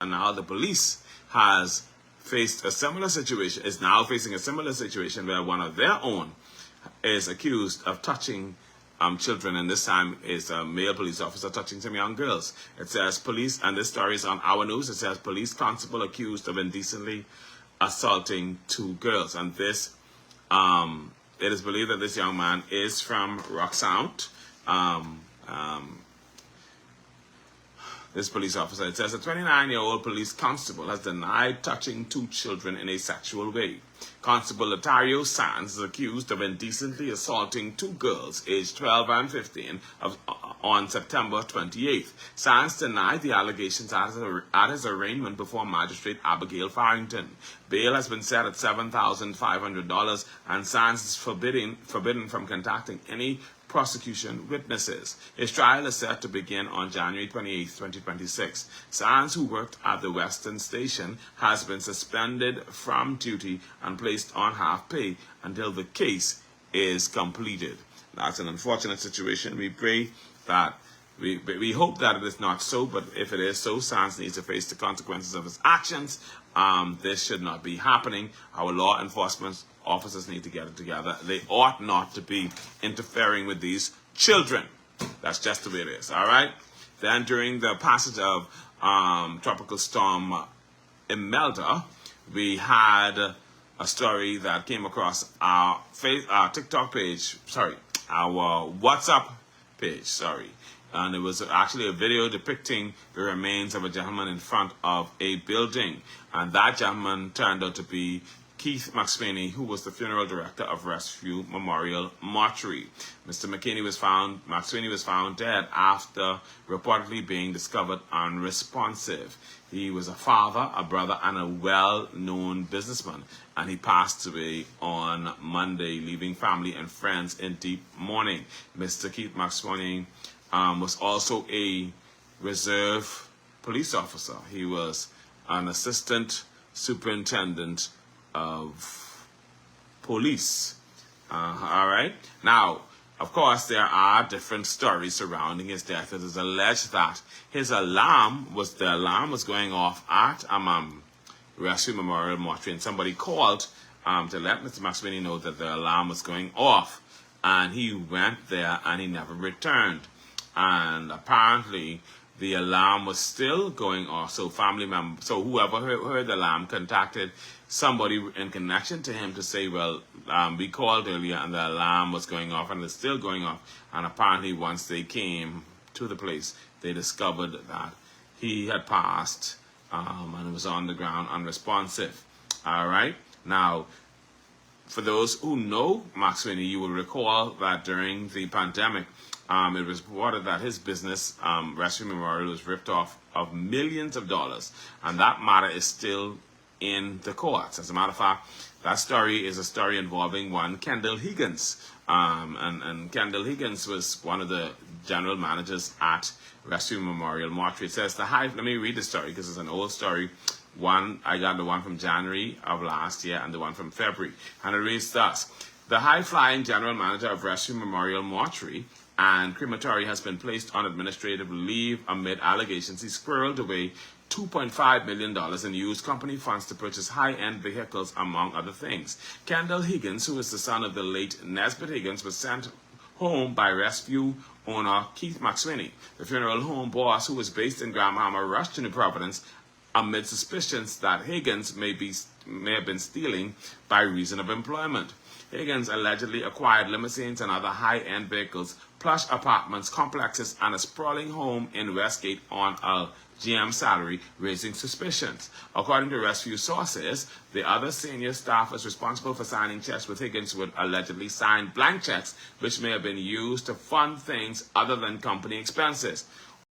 And now the police has faced a similar situation, is now facing a similar situation where one of their own is accused of touching children, and this time is a male police officer touching some young girls. It says police, and this story is on Our News, it says police constable accused of indecently assaulting 2 girls. And this, it is believed that this young man is from Roxmount. This police officer, it says a 29-year-old police constable has denied touching 2 children in a sexual way. Constable Latario Sands is accused of indecently assaulting 2 girls aged 12 and 15 on September 28th. Sands denied the allegations at his arraignment before Magistrate Abigail Farrington. Bail has been set at $7,500, and Sands is forbidden from contacting any prosecution witnesses. His trial is set to begin on January 28, 2026. Sands, who worked at the Western Station, has been suspended from duty and placed on half pay until the case is completed. That's an unfortunate situation. We pray that we hope that it is not so, but if it is so, Sands needs to face the consequences of his actions. This should not be happening. Our law enforcement officers need to get it together. They ought not to be interfering with these children. That's just the way it is, all right? Then during the passage of Tropical Storm Imelda, we had a story that came across our TikTok page, our WhatsApp page, and it was actually a video depicting the remains of a gentleman in front of a building, and that gentleman turned out to be Keith McSweeney, who was the funeral director of Rescue Memorial Mortuary. Mr. McSweeney was found dead after reportedly being discovered unresponsive. He was a father, a brother, and a well-known businessman, and he passed away on Monday, leaving family and friends in deep mourning. Mr. Keith McSweeney was also a reserve police officer. He was an assistant superintendent of police. All right. Now, of course, there are different stories surrounding his death. It is alleged that his alarm was going off at Rescue Memorial Mortuary, and somebody called to let Mr. McSweeney know that the alarm was going off, and he went there and he never returned. And apparently the alarm was still going off. So whoever heard the alarm contacted somebody in connection to him to say, well, we called earlier and the alarm was going off and it's still going off. And apparently once they came to the place, they discovered that he had passed and was on the ground unresponsive. All right. Now, for those who know McSweeney, you will recall that during the pandemic, it was reported that his business, Rescue Memorial, was ripped off of millions of dollars, and that matter is still in the courts. As a matter of fact, that story is a story involving one Kendall Higgins, and Kendall Higgins was one of the general managers at Rescue Memorial Mortuary. It says let me read the story because it's an old story. I got the one from January of last year and the one from February, and it reads thus: the high-flying general manager of Rescue Memorial Mortuary and Crematory has been placed on administrative leave amid allegations he squirreled away $2.5 million in used company funds to purchase high-end vehicles, among other things. Kendall Higgins, who is the son of the late Nesbitt Higgins, was sent home by rescue owner Keith McSweeney. The funeral home boss, who was based in Grand Bahama, rushed to New Providence amid suspicions that Higgins may have been stealing by reason of employment. Higgins allegedly acquired limousines and other high-end vehicles, plush apartments, complexes, and a sprawling home in Westgate on a GM salary, raising suspicions. According to rescue sources, the other senior staffers responsible for signing checks with Higgins would allegedly sign blank checks, which may have been used to fund things other than company expenses.